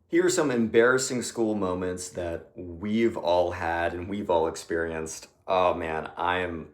Here are some embarrassing school moments that we've all had and we've all experienced. Oh man, I am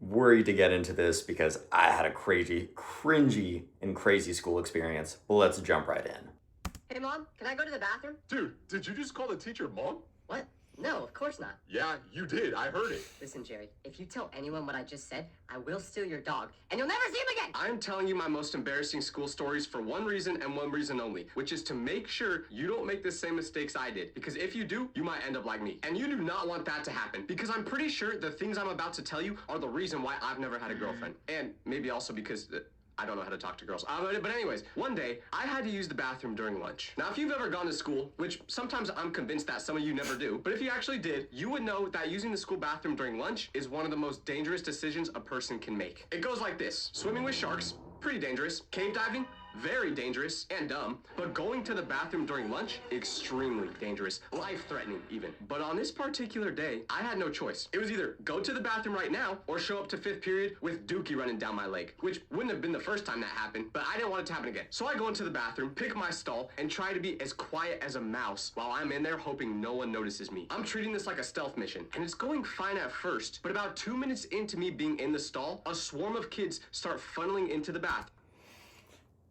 worried to get into this because I had a crazy, cringy, and crazy school experience. But let's jump right in. Hey, Mom, can I go to the bathroom? Dude, did you just call the teacher mom? What? No, of course not. Yeah, you did. I heard it. Listen, Jerry, if you tell anyone what I just said, I will steal your dog, and you'll never see him again! I'm telling you my most embarrassing school stories for one reason and one reason only, which is to make sure you don't make the same mistakes I did. Because if you do, you might end up like me. And you do not want that to happen, because I'm pretty sure the things I'm about to tell you are the reason why I've never had a girlfriend. And maybe also because I don't know how to talk to girls. But anyways, one day, I had to use the bathroom during lunch. Now, if you've ever gone to school, which sometimes I'm convinced that some of you never do, but if you actually did, you would know that using the school bathroom during lunch is one of the most dangerous decisions a person can make. It goes like this. Swimming with sharks, pretty dangerous. Cave diving, very dangerous and dumb. But going to the bathroom during lunch, extremely dangerous, life-threatening even. But on this particular day, I had no choice. It was either go to the bathroom right now or show up to fifth period with Dookie running down my leg, which wouldn't have been the first time that happened, but I didn't want it to happen again. So I go into the bathroom, pick my stall, and try to be as quiet as a mouse while I'm in there hoping no one notices me. I'm treating this like a stealth mission, and it's going fine at first, but about 2 minutes into me being in the stall, a swarm of kids start funneling into the bathroom.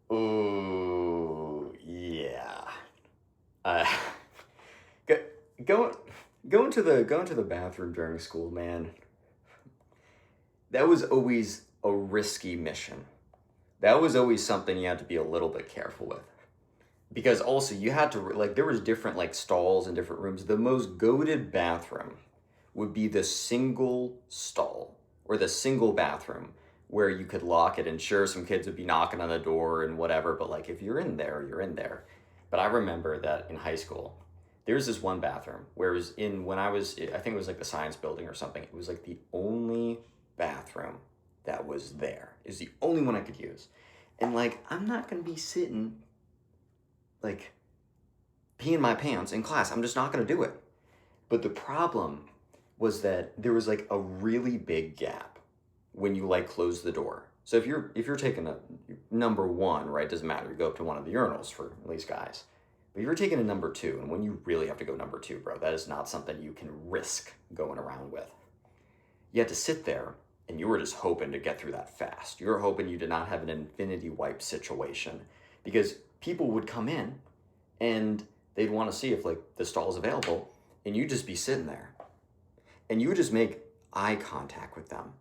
Oh, yeah. Uh, go, going to the bathroom during school, man. That was always a risky mission. That was always something you had to be a little bit careful with. Because also you had to, like, there was different, like, stalls and different rooms. The most goated bathroom would be the single stall or the single bathroom where you could lock it, and sure, some kids would be knocking on the door and whatever, but like if you're in there, you're in there. But I remember that in high school, there's this one bathroom where it was when I think it was like the science building or something. It was like the only bathroom that was there. It was the only one I could use. And like, I'm not gonna be sitting like peeing my pants in class. I'm just not gonna do it. But the problem was that there was like a really big gap when you like close the door. So if you're taking a number one, right, doesn't matter, you go up to one of the urinals for at least guys. But if you're taking a number two, and when you really have to go number two, bro, that is not something you can risk going around with. You had to sit there, and you were just hoping to get through that fast. You were hoping you did not have an infinity wipe situation, because people would come in, and they'd want to see if like the stall is available, and you'd just be sitting there, and you would just make eye contact with them.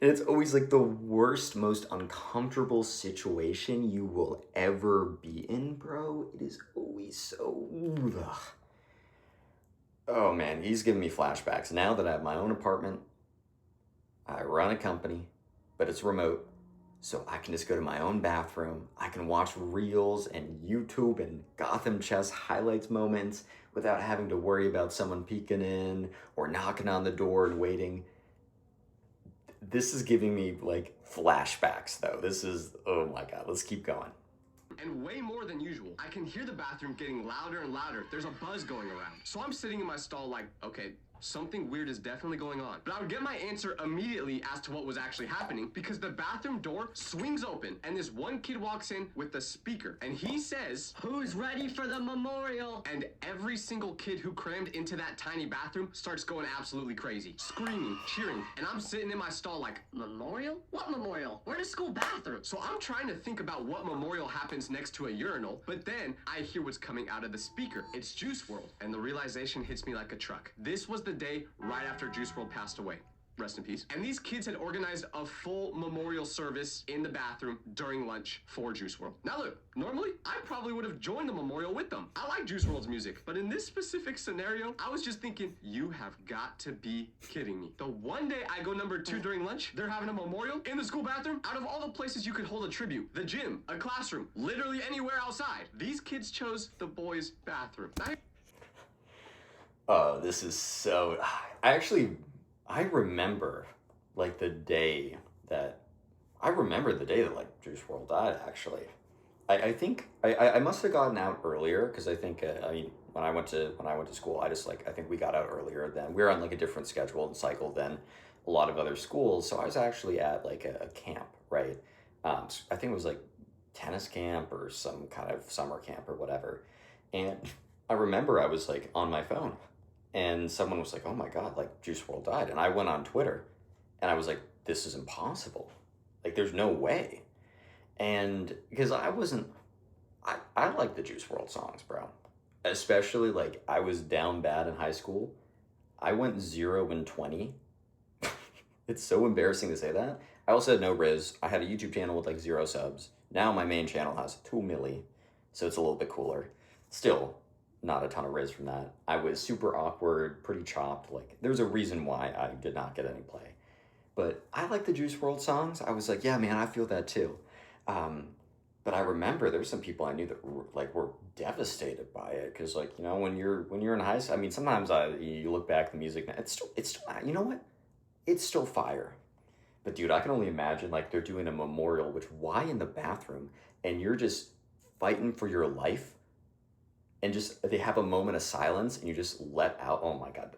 And it's always like the worst, most uncomfortable situation you will ever be in, bro. It is always so... Ugh. Oh man, he's giving me flashbacks. Now that I have my own apartment, I run a company, but it's remote, so I can just go to my own bathroom. I can watch Reels and YouTube and Gotham Chess highlights moments without having to worry about someone peeking in or knocking on the door and waiting. This is giving me like flashbacks though. This is, oh my God, let's keep going. And way more than usual, I can hear the bathroom getting louder and louder. There's a buzz going around. So I'm sitting in my stall like, okay, something weird is definitely going on. But I would get my answer immediately as to what was actually happening, because the bathroom door swings open and this one kid walks in with the speaker and he says, "Who's ready for the memorial?" And every single kid who crammed into that tiny bathroom starts going absolutely crazy, screaming, cheering, and I'm sitting in my stall like, memorial? What memorial? We're in a school bathroom. So I'm trying to think about what memorial happens next to a urinal, but then I hear what's coming out of the speaker. It's Juice WRLD, and the realization hits me like a truck. This was the day right after Juice WRLD passed away. Rest in peace. And these kids had organized a full memorial service in the bathroom during lunch for Juice WRLD. Now look, normally I probably would have joined the memorial with them. I like Juice WRLD's music, but in this specific scenario, I was just thinking, you have got to be kidding me. The one day I go number two during lunch, they're having a memorial in the school bathroom. Out of all the places you could hold a tribute, the gym, a classroom, literally anywhere outside, these kids chose the boys' bathroom. Oh, this is so... I remember like the day that like Juice WRLD died, actually. I think I must have gotten out earlier, because I think when I went to school, I think we got out earlier then. We were on like a different schedule and cycle than a lot of other schools, so I was actually at like a camp, right? I think it was like tennis camp or some kind of summer camp or whatever. And I remember I was like on my phone and someone was like, oh my God, like Juice WRLD died. And I went on Twitter and I was like, this is impossible. Like, there's no way. And because I like the Juice WRLD songs, bro. Especially like I was down bad in high school. I went 0-20. It's so embarrassing to say that. I also had no Riz. I had a YouTube channel with like 0 subs. Now my main channel has 2 milli, so it's a little bit cooler. Still, not a ton of Riz from that. I was super awkward, pretty chopped. Like, there's a reason why I did not get any play. But I like the Juice WRLD songs. I was like, yeah, man, I feel that too. But I remember there's some people I knew that were devastated by it because, like, you know, when you're in high school, I mean, sometimes you look back at the music, it's still you know what, it's still fire. But dude, I can only imagine like they're doing a memorial, which why in the bathroom, and you're just fighting for your life, and just they have a moment of silence, and you just let out. Oh my God.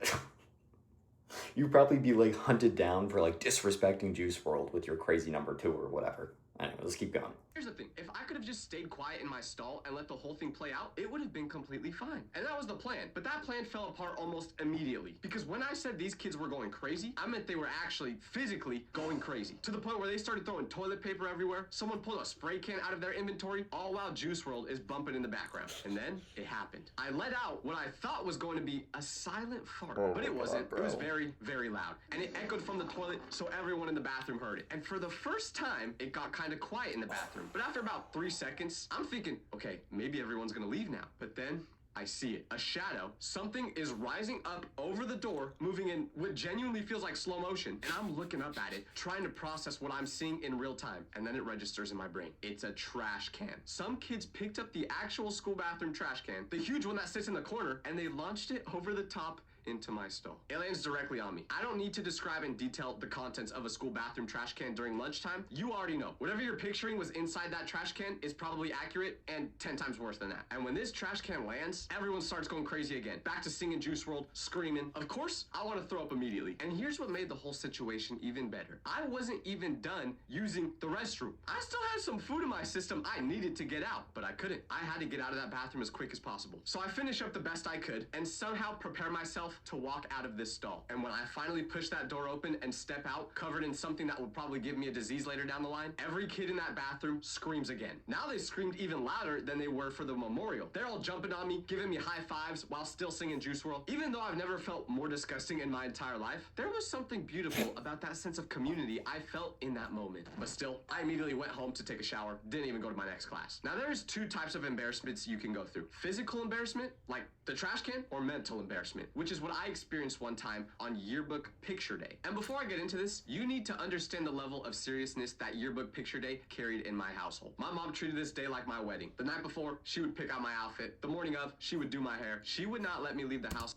You'd probably be like hunted down for like disrespecting Juice WRLD with your crazy number 2 or whatever. Anyway, let's keep going. Here's the thing, if I could have just stayed quiet in my stall and let the whole thing play out, it would have been completely fine. And that was the plan. But that plan fell apart almost immediately. Because when I said these kids were going crazy, I meant they were actually physically going crazy. To the point where they started throwing toilet paper everywhere, someone pulled a spray can out of their inventory, all while Juice WRLD is bumping in the background. And then it happened. I let out what I thought was going to be a silent fart, but it wasn't. It was very, very loud. And it echoed from the toilet, so everyone in the bathroom heard it. And for the first time, it got kind of quiet in the bathroom. But after about 3 seconds, I'm thinking, okay, maybe everyone's gonna leave now. But then I see it. A shadow. Something is rising up over the door, moving in what genuinely feels like slow motion. And I'm looking up at it, trying to process what I'm seeing in real time. And then it registers in my brain. It's a trash can. Some kids picked up the actual school bathroom trash can, the huge one that sits in the corner, and they launched it over the top into my stall. It lands directly on me. I don't need to describe in detail the contents of a school bathroom trash can during lunchtime. You already know. Whatever you're picturing was inside that trash can is probably accurate and 10 times worse than that. And when this trash can lands, everyone starts going crazy again. Back to singing Juice WRLD, screaming. Of course, I want to throw up immediately. And here's what made the whole situation even better. I wasn't even done using the restroom. I still had some food in my system I needed to get out, but I couldn't. I had to get out of that bathroom as quick as possible. So I finish up the best I could and somehow prepare myself to walk out of this stall. And when I finally push that door open and step out, covered in something that would probably give me a disease later down the line, every kid in that bathroom screams again. Now they screamed even louder than they were for the memorial. They're all jumping on me, giving me high fives while still singing Juice WRLD. Even though I've never felt more disgusting in my entire life, there was something beautiful about that sense of community I felt in that moment. But still, I immediately went home to take a shower, didn't even go to my next class. Now there's 2 types of embarrassments you can go through. Physical embarrassment, like the trash can, or mental embarrassment, which is what I experienced one time on Yearbook Picture Day. And before I get into this, you need to understand the level of seriousness that Yearbook Picture Day carried in my household. My mom treated this day like my wedding. The night before, she would pick out my outfit. The morning of, she would do my hair. She would not let me leave the house.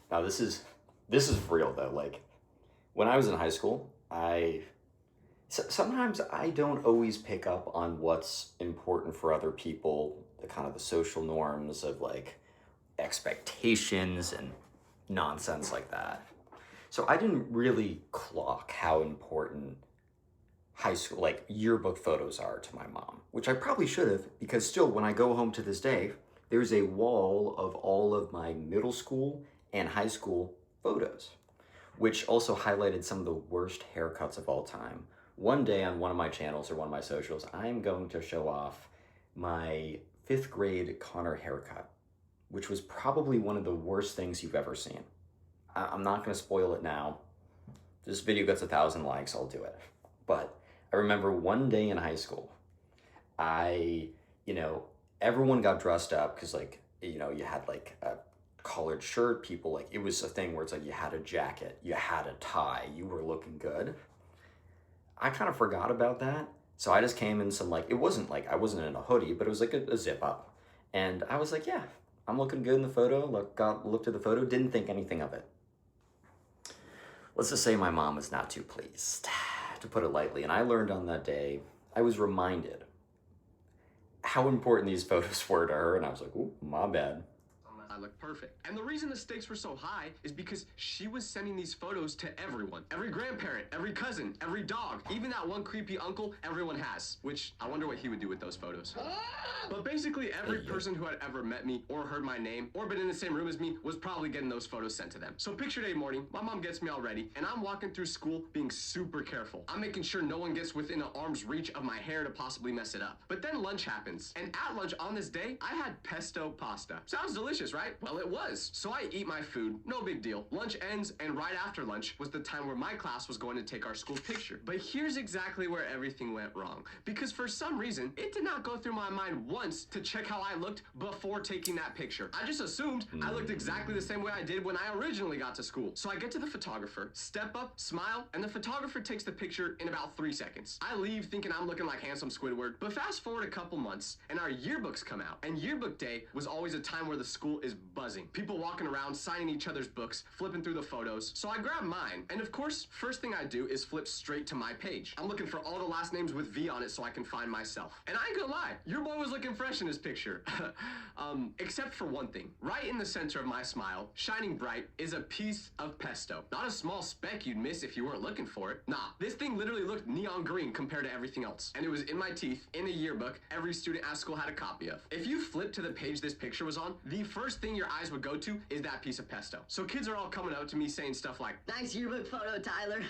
Now this is real though. Like, when I was in high school, sometimes I don't always pick up on what's important for other people, the kind of the social norms of like expectations and nonsense like that. So I didn't really clock how important high school, like yearbook photos are to my mom, which I probably should have, because still when I go home to this day, there's a wall of all of my middle school and high school photos, which also highlighted some of the worst haircuts of all time. One day on one of my channels or one of my socials, I'm going to show off my 5th grade Connor haircut, which was probably one of the worst things you've ever seen. I'm not gonna spoil it now. This video gets 1,000 likes, I'll do it. But I remember one day in high school, everyone got dressed up because you had like a collared shirt, people it was a thing where it's like you had a jacket, you had a tie, you were looking good. I kind of forgot about that. So I just came in some I wasn't in a hoodie, but it was like a zip up. And I was like, yeah, I'm looking good in the photo. Looked at the photo, didn't think anything of it. Let's just say my mom was not too pleased, to put it lightly. And I learned on that day, I was reminded how important these photos were to her. And I was like, ooh, my bad. looked perfect. And the reason the stakes were so high is because she was sending these photos to everyone. Every grandparent, every cousin, every dog, even that one creepy uncle everyone has, which I wonder what he would do with those photos. But basically every person who had ever met me or heard my name or been in the same room as me was probably getting those photos sent to them. So picture day morning, my mom gets me all ready and I'm walking through school being super careful. I'm making sure no one gets within an arm's reach of my hair to possibly mess it up. But then lunch happens, and at lunch on this day, I had pesto pasta. Sounds delicious, right? Well, it was. So I eat my food, no big deal. Lunch ends, and right after lunch was the time where my class was going to take our school picture. But here's exactly where everything went wrong. Because for some reason, it did not go through my mind once to check how I looked before taking that picture. I just assumed I looked exactly the same way I did when I originally got to school. So I get to the photographer, step up, smile, and the photographer takes the picture in about 3 seconds. I leave thinking I'm looking like handsome Squidward, but fast forward a couple months, and our yearbooks come out. And yearbook day was always a time where the school is buzzing. People walking around, signing each other's books, flipping through the photos. So I grab mine, and of course, first thing I do is flip straight to my page. I'm looking for all the last names with V on it so I can find myself. And I ain't gonna lie, your boy was looking fresh in his picture. Except for one thing. Right in the center of my smile, shining bright, is a piece of pesto. Not a small speck you'd miss if you weren't looking for it. Nah, this thing literally looked neon green compared to everything else. And it was in my teeth, in a yearbook, every student at school had a copy of. If you flip to the page this picture was on, the first thing your eyes would go to is that piece of pesto. So kids are all coming up to me saying stuff like, Nice yearbook photo, Tyler.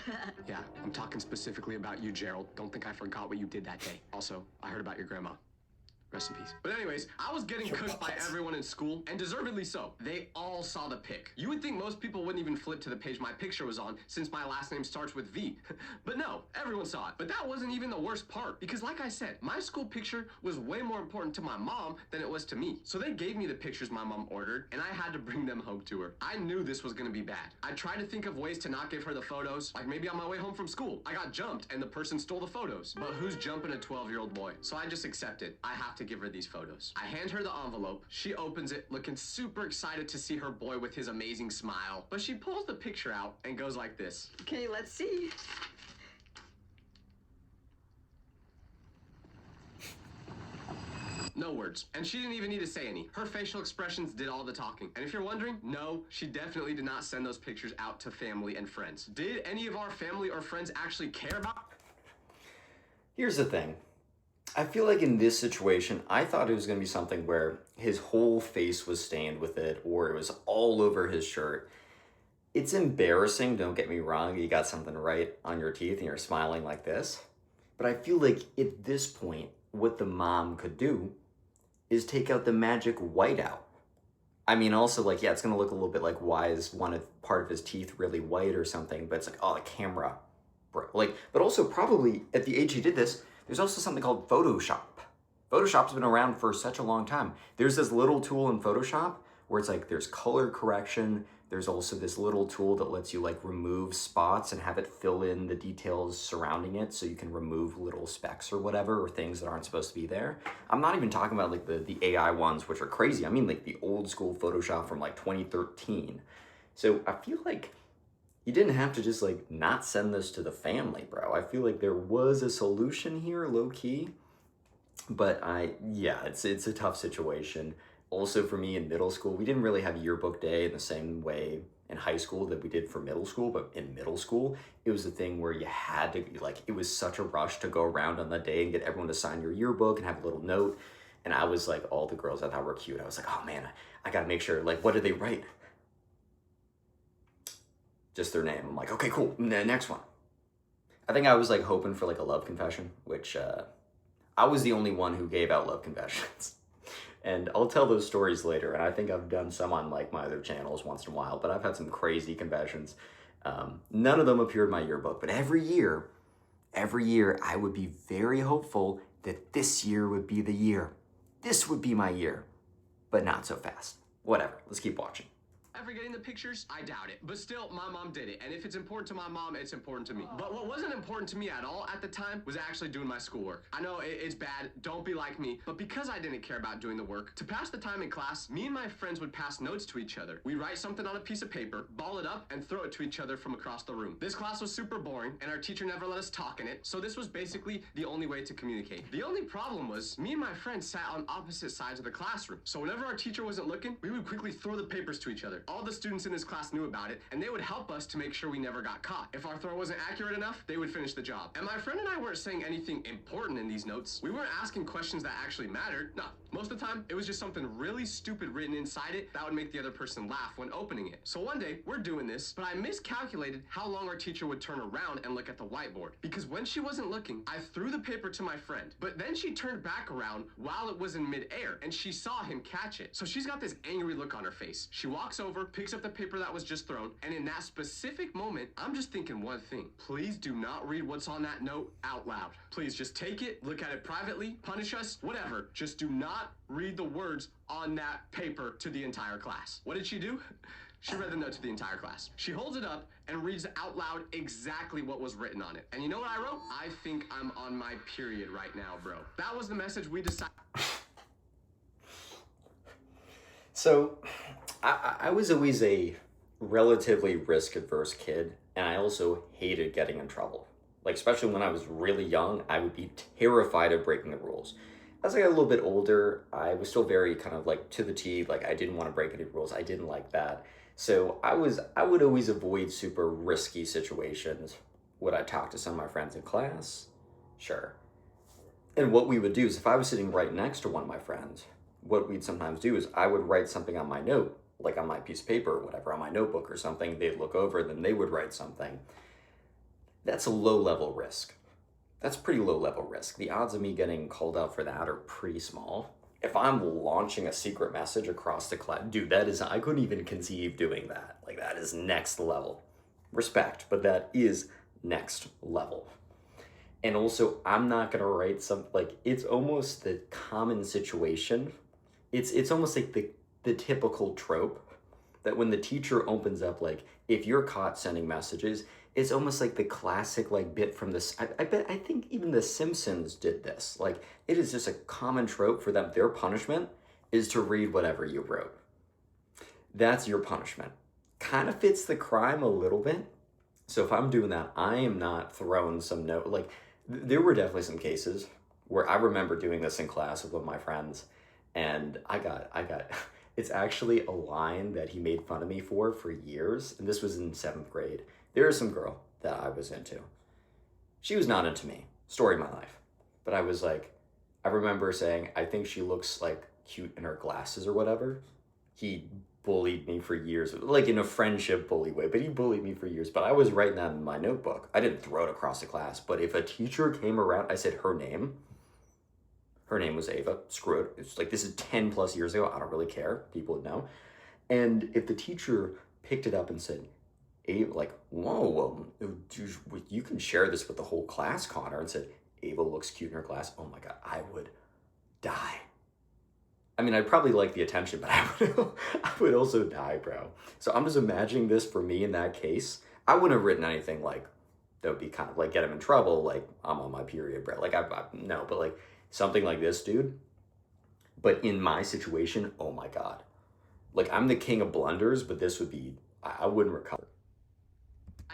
yeah, I'm talking specifically about you, Gerald. Don't think I forgot what you did that day. Also, I heard about your grandma. Rest in peace. But anyways, I was getting cooked by everyone in school, and deservedly so. They all saw the pic. You would think most people wouldn't even flip to the page my picture was on, since my last name starts with V. But no, everyone saw it. But that wasn't even the worst part, because like I said, my school picture was way more important to my mom than it was to me. So they gave me the pictures my mom ordered, and I had to bring them home to her. I knew this was gonna be bad. I tried to think of ways to not give her the photos, like maybe on my way home from school. I got jumped, and the person stole the photos. But who's jumping a 12-year-old boy? So I just accepted. I have to give her these photos. I hand her the envelope. She opens it, looking super excited to see her boy with his amazing smile. But she pulls the picture out and goes like this. Okay, let's see. No words. And she didn't even need to say any. Her facial expressions did all the talking. And if you're wondering, no, she definitely did not send those pictures out to family and friends. Did any of our family or friends actually care about? Here's the thing. I feel like in this situation, I thought it was going to be something where his whole face was stained with it, or it was all over his shirt. It's embarrassing, don't get me wrong, you got something right on your teeth and you're smiling like this. But I feel like at this point, what the mom could do is take out the magic whiteout. I mean, also, like, yeah, it's going to look a little bit like, why is part of his teeth really white or something? But it's like, oh, the camera. Bro. Like, but also probably at the age he did this, there's also something called Photoshop. Photoshop's been around for such a long time. There's this little tool in Photoshop where it's like there's color correction. There's also this little tool that lets you like remove spots and have it fill in the details surrounding it so you can remove little specks or whatever or things that aren't supposed to be there. I'm not even talking about like the AI ones, which are crazy. I mean like the old school Photoshop from like 2013. So I feel like you didn't have to just like not send this to the family, bro. I feel like there was a solution here, low key. But it's a tough situation. Also for me in middle school, we didn't really have yearbook day in the same way in high school that we did for middle school, but in middle school, it was a thing where you had to, like, it was such a rush to go around on that day and get everyone to sign your yearbook and have a little note. And I was like, all the girls I thought were cute, I was like, oh man, I gotta make sure, like, what did they write? Just their name. I'm like, okay, cool, next one. I think I was like hoping for like a love confession, which I was the only one who gave out love confessions. And I'll tell those stories later, and I think I've done some on like my other channels once in a while, but I've had some crazy confessions. None of them appeared in my yearbook, but every year I would be very hopeful that this year would be the year. This would be my year, but not so fast. Whatever, let's keep watching. ever getting the pictures? I doubt it. But still, my mom did it. And if it's important to my mom, it's important to me. But what wasn't important to me at all at the time was actually doing my schoolwork. I know it's bad. Don't be like me. But because I didn't care about doing the work, to pass the time in class, me and my friends would pass notes to each other. We'd write something on a piece of paper, ball it up, and throw it to each other from across the room. This class was super boring, and our teacher never let us talk in it, so this was basically the only way to communicate. The only problem was, me and my friends sat on opposite sides of the classroom, so whenever our teacher wasn't looking, we would quickly throw the papers to each other. All the students in this class knew about it, and they would help us to make sure we never got caught. If our throw wasn't accurate enough, they would finish the job. And my friend and I weren't saying anything important in these notes. We weren't asking questions that actually mattered. No, most of the time, it was just something really stupid written inside it that would make the other person laugh when opening it. So one day, we're doing this, but I miscalculated how long our teacher would turn around and look at the whiteboard. Because when she wasn't looking, I threw the paper to my friend, but then she turned back around while it was in midair, and she saw him catch it. So she's got this angry look on her face. She walks over, picks up the paper that was just thrown, and in that specific moment, I'm just thinking one thing. Please do not read what's on that note out loud. Please just take it, look at it privately, punish us, whatever. Just do not read the words on that paper to the entire class. What did she do? She read the note to the entire class. She holds it up and reads out loud exactly what was written on it. And you know what I wrote? I think I'm on my period right now, bro. That was the message we decided. So, I was always a relatively risk-averse kid, and I also hated getting in trouble. Like, especially when I was really young, I would be terrified of breaking the rules. As I got a little bit older, I was still very kind of like to the T, like I didn't want to break any rules. I didn't like that. So I would always avoid super risky situations. Would I talk to some of my friends in class? Sure. And what we would do is if I was sitting right next to one of my friends, what we'd sometimes do is I would write something on my note, like on my piece of paper or whatever, on my notebook or something. They'd look over, then they would write something. That's a low-level risk. That's pretty low-level risk. The odds of me getting called out for that are pretty small. If I'm launching a secret message across the class, dude, I couldn't even conceive doing that. Like, that is next level. Respect, but that is next level. And also, I'm not gonna write something, like, it's almost the common situation. It's almost like the typical trope that when the teacher opens up, like, if you're caught sending messages, it's almost like the classic, like, bit from this. I think even The Simpsons did this. Like, it is just a common trope for them. Their punishment is to read whatever you wrote. That's your punishment. Kind of fits the crime a little bit. So if I'm doing that, I am not throwing some note. Like, there were definitely some cases where I remember doing this in class with one of my friends, and I got. It's actually a line that he made fun of me for years, and this was in 7th grade. There was some girl that I was into. She was not into me. Story of my life. But I was like, I remember saying, I think she looks like cute in her glasses or whatever. He bullied me for years, like in a friendship bully way, but he bullied me for years. But I was writing that in my notebook. I didn't throw it across the class, but if a teacher came around, I said her name. Her name was Ava. Screw it. It's like, this is 10 plus years ago. I don't really care. People would know. And if the teacher picked it up and said, Ava, like, whoa, you can share this with the whole class, Connor, and said, Ava looks cute in her glass. Oh my God, I would die. I mean, I'd probably like the attention, but I would also die, bro. So I'm just imagining this for me in that case. I wouldn't have written anything like, that would be kind of like, get him in trouble, like, I'm on my period, bro. Like, no, but like, something like this, dude. But in my situation, oh my God. Like, I'm the king of blunders, but this would be, I wouldn't recover.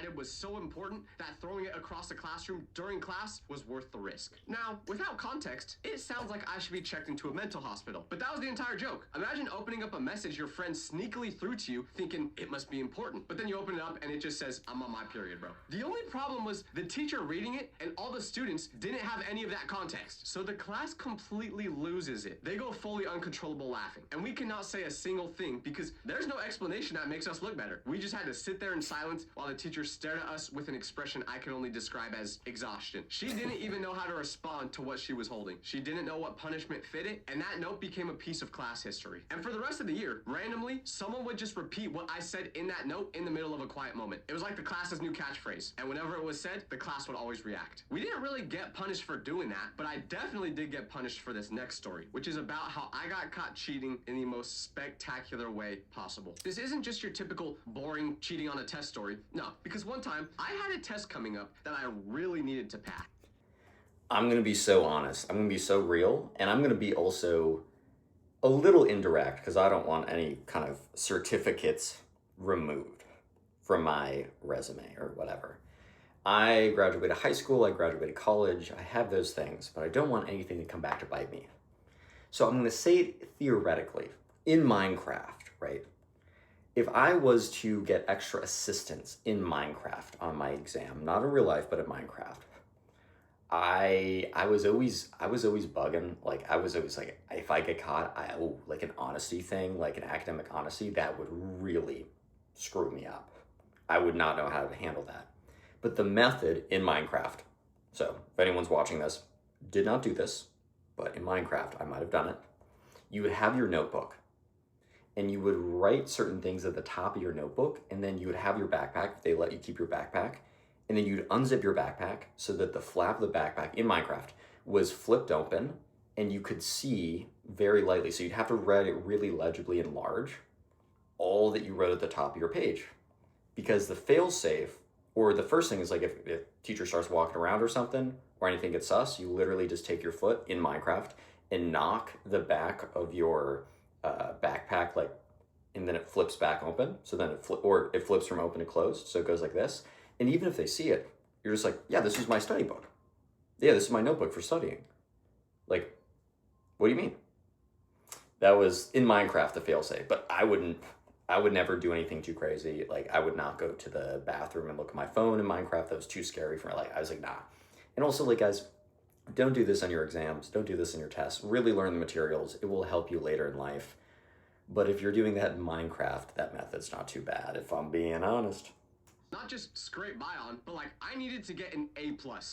It was so important that throwing it across the classroom during class was worth the risk. Now, without context, it sounds like I should be checked into a mental hospital. But that was the entire joke. Imagine opening up a message your friend sneakily threw to you thinking it must be important. But then you open it up and it just says, I'm on my period, bro. The only problem was the teacher reading it and all the students didn't have any of that context. So the class completely loses it. They go fully uncontrollable laughing. And we cannot say a single thing because there's no explanation that makes us look better. We just had to sit there in silence while the teacher stared at us with an expression I can only describe as exhaustion. She didn't even know how to respond to what she was holding. She didn't know what punishment fitted, and that note became a piece of class history. And for the rest of the year, randomly, someone would just repeat what I said in that note in the middle of a quiet moment. It was like the class's new catchphrase, and whenever it was said, the class would always react. We didn't really get punished for doing that, but I definitely did get punished for this next story, which is about how I got caught cheating in the most spectacular way possible. This isn't just your typical boring cheating on a test story. No, because one time I had a test coming up that I really needed to pass. I'm going to be so honest. I'm going to be so real. And I'm going to be also a little indirect because I don't want any kind of certificates removed from my resume or whatever. I graduated high school, I graduated college, I have those things, but I don't want anything to come back to bite me. So I'm going to say it theoretically, in Minecraft, right? If I was to get extra assistance in Minecraft on my exam, not in real life, but in Minecraft, I was always bugging. Like I was always like, if I get caught, like an honesty thing, like an academic honesty, that would really screw me up. I would not know how to handle that. But the method in Minecraft, so if anyone's watching this, did not do this, but in Minecraft, I might have done it. You would have your notebook and you would write certain things at the top of your notebook, and then you would have your backpack, if they let you keep your backpack, and then you'd unzip your backpack so that the flap of the backpack in Minecraft was flipped open and you could see very lightly. So you'd have to write it really legibly and large, all that you wrote at the top of your page. Because the fail-safe, or the first thing is like if teacher starts walking around or something, or anything gets sus, you literally just take your foot in Minecraft and knock the back of your backpack, like, and then it flips back open. So then it flips from open to closed. So it goes like this. And even if they see it, you're just like, yeah, this is my study book. Yeah, this is my notebook for studying. Like, what do you mean? That was in Minecraft, the failsafe, but I would never do anything too crazy. Like, I would not go to the bathroom and look at my phone in Minecraft. That was too scary for me. Like, I was like, nah. And also, like, guys, don't do this on your exams. Don't do this in your tests. Really learn the materials. It will help you later in life. But if you're doing that in Minecraft, that method's not too bad, if I'm being honest. Not just scrape by on, but like I needed to get an A+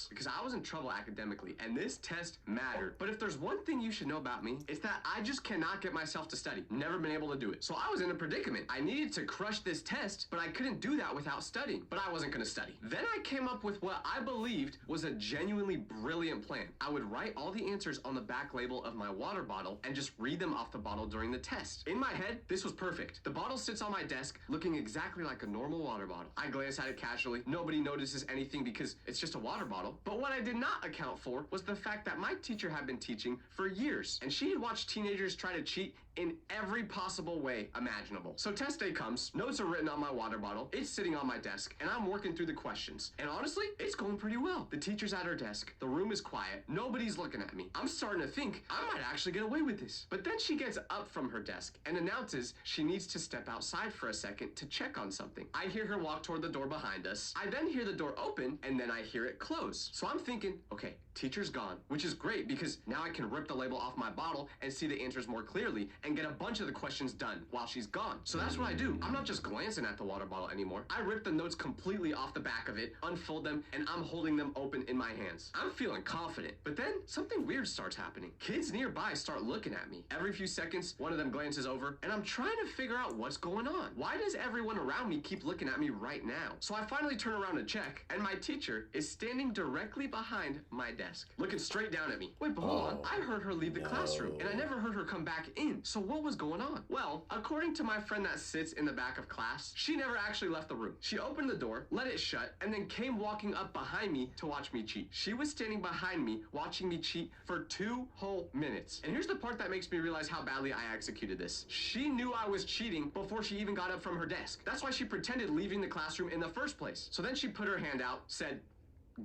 because I was in trouble academically and this test mattered. But if there's one thing you should know about me, it's that I just cannot get myself to study. Never been able to do it. So I was in a predicament. I needed to crush this test, but I couldn't do that without studying. But I wasn't gonna study. Then I came up with what I believed was a genuinely brilliant plan. I would write all the answers on the back label of my water bottle and just read them off the bottle during the test. In my head, this was perfect. The bottle sits on my desk looking exactly like a normal water bottle. I glance at it casually. Nobody notices anything because it's just a water bottle. But what I did not account for was the fact that my teacher had been teaching for years, and she had watched teenagers try to cheat in every possible way imaginable. So test day comes, notes are written on my water bottle, it's sitting on my desk, and I'm working through the questions. And honestly, it's going pretty well. The teacher's at her desk, the room is quiet, nobody's looking at me. I'm starting to think I might actually get away with this. But then she gets up from her desk and announces she needs to step outside for a second to check on something. I hear her walk toward the door behind us. I then hear the door open, and then I hear it close. So I'm thinking, okay, teacher's gone, which is great because now I can rip the label off my bottle and see the answers more clearly and get a bunch of the questions done while she's gone. So that's what I do. I'm not just glancing at the water bottle anymore. I rip the notes completely off the back of it, unfold them, and I'm holding them open in my hands. I'm feeling confident, but then something weird starts happening. Kids nearby start looking at me. Every few seconds, one of them glances over, and I'm trying to figure out what's going on. Why does everyone around me keep looking at me right now? So I finally turn around to check, and my teacher is standing directly behind my desk, looking straight down at me. Wait, but hold on. I heard her leave the classroom, and I never heard her come back in. So what was going on? Well, according to my friend that sits in the back of class, she never actually left the room. She opened the door, let it shut, and then came walking up behind me to watch me cheat. She was standing behind me, watching me cheat for 2 whole minutes. And here's the part that makes me realize how badly I executed this. She knew I was cheating before she even got up from her desk. That's why she pretended leaving the classroom in the first place. So then she put her hand out, said,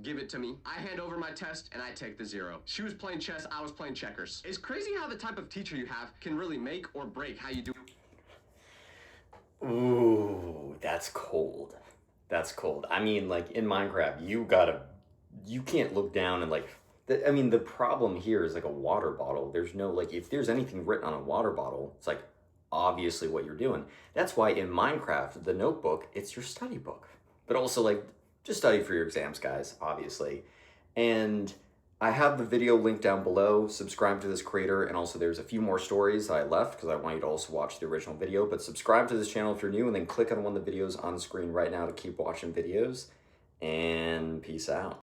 "Give it to me." I hand over my test and I take the 0. She was playing chess, I was playing checkers. It's crazy how the type of teacher you have can really make or break how you do. Ooh, that's cold. That's cold. I mean, like in Minecraft, you can't look down and like, the problem here is like a water bottle. There's no, like, if there's anything written on a water bottle, it's like obviously what you're doing. That's why in Minecraft, the notebook, it's your study book. but also like just study for your exams, guys, obviously. And I have the video linked down below. Subscribe to this creator, and also there's a few more stories that I left because I want you to also watch the original video. But subscribe to this channel if you're new, and then click on one of the videos on screen right now to keep watching videos. And peace out.